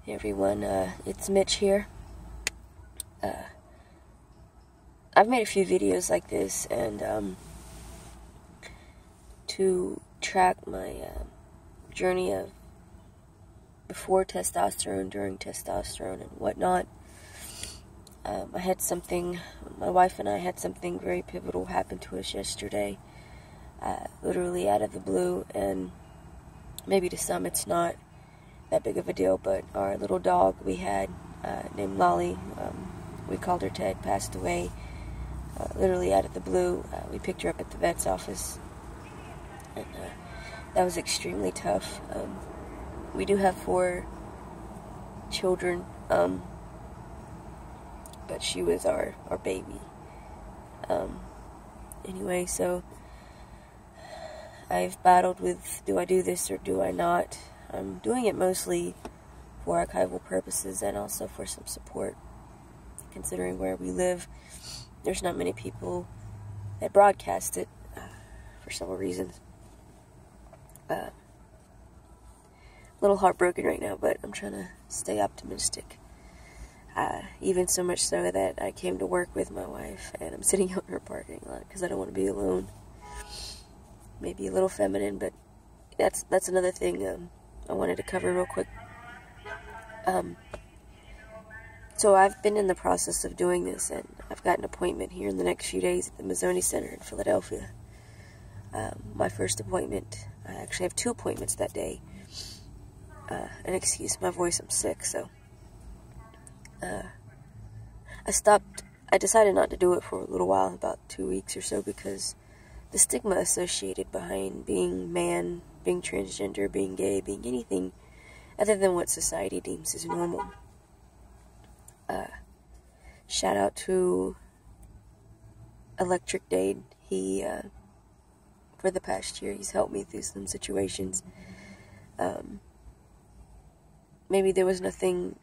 Hey everyone, it's Mitch here. I've made a few videos like this, and to track my journey of before testosterone, during testosterone, and whatnot. I had something, my wife and I had something very pivotal happen to us yesterday, literally out of the blue, and maybe to some it's not that big of a deal, but our little dog we had, named Lolly, we called her Ted, passed away, literally out of the blue. We picked her up at the vet's office, and that was extremely tough. We do have 4 children, but she was our baby. Anyway, so I've battled with, do I do this or do I not? I'm doing it mostly for archival purposes and also for some support. Considering where we live, there's not many people that broadcast it for several reasons. A little heartbroken right now, but I'm trying to stay optimistic. Even so much so that I came to work with my wife, and I'm sitting out in her parking lot because I don't want to be alone. Maybe a little feminine, but that's another thing I wanted to cover real quick. So I've been in the process of doing this, and I've got an appointment here in the next few days at the Mazzoni Center in Philadelphia. My first appointment, I actually have 2 appointments that day. And excuse my voice, I'm sick, so I decided not to do it for a little while, about 2 weeks or so, because the stigma associated behind being man, being transgender, being gay, being anything other than what society deems as normal. Shout out to Electric Dade. He, for the past year, he's helped me through some situations. Maybe there was nothing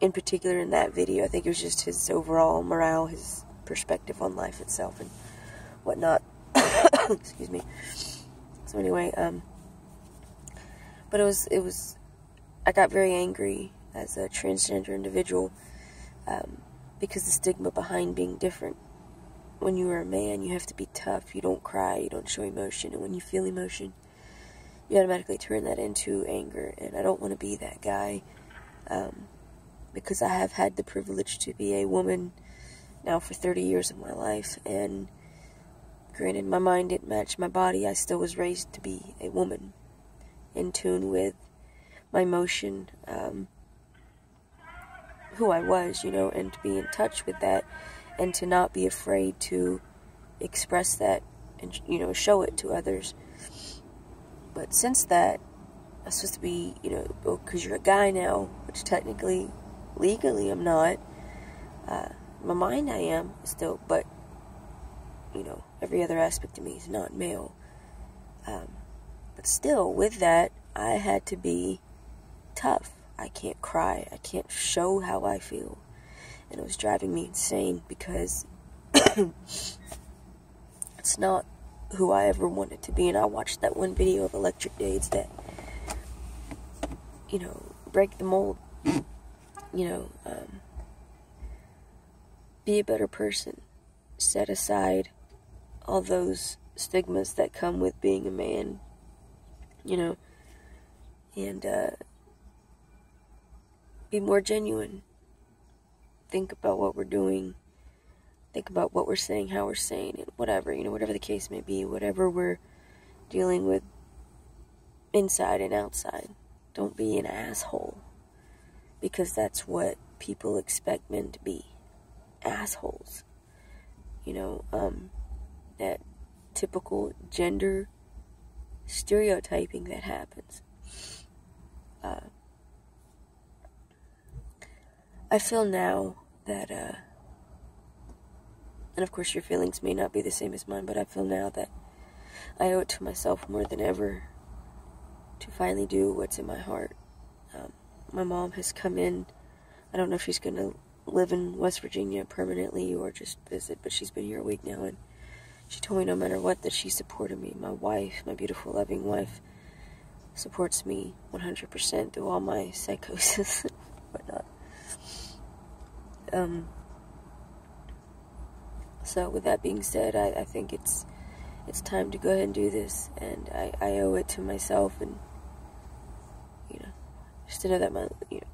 in particular in that video. I think it was just his overall morale, his perspective on life itself and whatnot. Excuse me. So anyway, but it was, I got very angry as a transgender individual, because the stigma behind being different. When you are a man, you have to be tough, you don't cry, you don't show emotion, and when you feel emotion, you automatically turn that into anger, and I don't want to be that guy, because I have had the privilege to be a woman now for 30 years of my life, and granted my mind didn't match my body, I still was raised to be a woman, in tune with my emotion, who I was, and to be in touch with that, and to not be afraid to express that and, show it to others. But since that, I'm supposed to be, because you're a guy now, which technically, legally I'm not. My mind I am still, but, every other aspect of me is not male. But still, with that, I had to be tough. I can't cry. I can't show how I feel. And it was driving me insane because it's not who I ever wanted to be. And I watched that one video of Electric Dades that, break the mold. Be a better person. Set aside all those stigmas that come with being a man, and be more genuine. Think about what we're doing. Think about what we're saying, how we're saying it, whatever, whatever the case may be, whatever we're dealing with inside and outside. Don't be an asshole, because that's what people expect men to be. Assholes. That typical gender stereotyping that happens. I feel now that, and of course your feelings may not be the same as mine, but I feel now that I owe it to myself more than ever to finally do what's in my heart. My mom has come in. I don't know if she's going to live in West Virginia permanently or just visit, but she's been here a week now, and she told me no matter what that she supported me. My wife, my beautiful, loving wife, supports me 100% through all my psychosis and whatnot. So with that being said, I think it's time to go ahead and do this, and I owe it to myself, and just to know that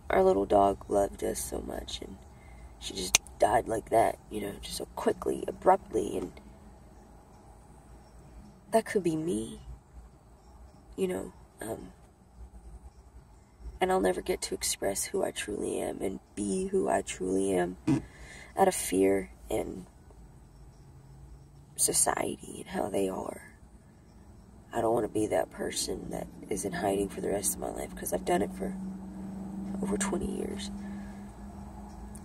our little dog loved us so much, and she just died like that, just so quickly, abruptly, and that could be me, and I'll never get to express who I truly am and be who I truly am out of fear and society and how they are. I don't want to be that person that is in hiding for the rest of my life, because I've done it for over 20 years.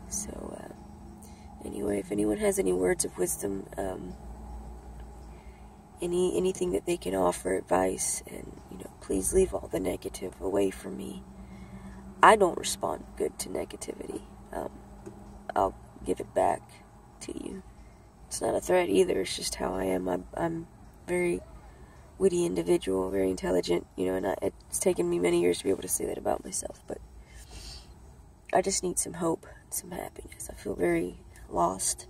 So, anyway, if anyone has any words of wisdom, anything that they can offer advice, and, please leave all the negative away from me. I don't respond good to negativity. I'll give it back to you. It's not a threat either, it's just how I am. I'm very witty individual, very intelligent, and it's taken me many years to be able to say that about myself, but I just need some hope and some happiness. I feel very lost.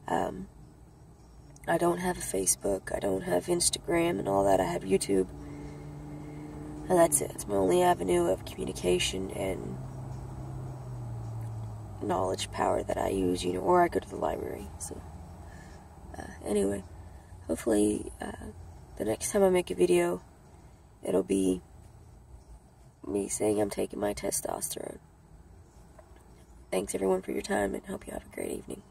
I don't have a Facebook, I don't have Instagram and all that. I have YouTube, and that's it. It's my only avenue of communication and knowledge power that I use, or I go to the library. So, anyway, hopefully, the next time I make a video, it'll be me saying I'm taking my testosterone. Thanks everyone for your time, and hope you have a great evening.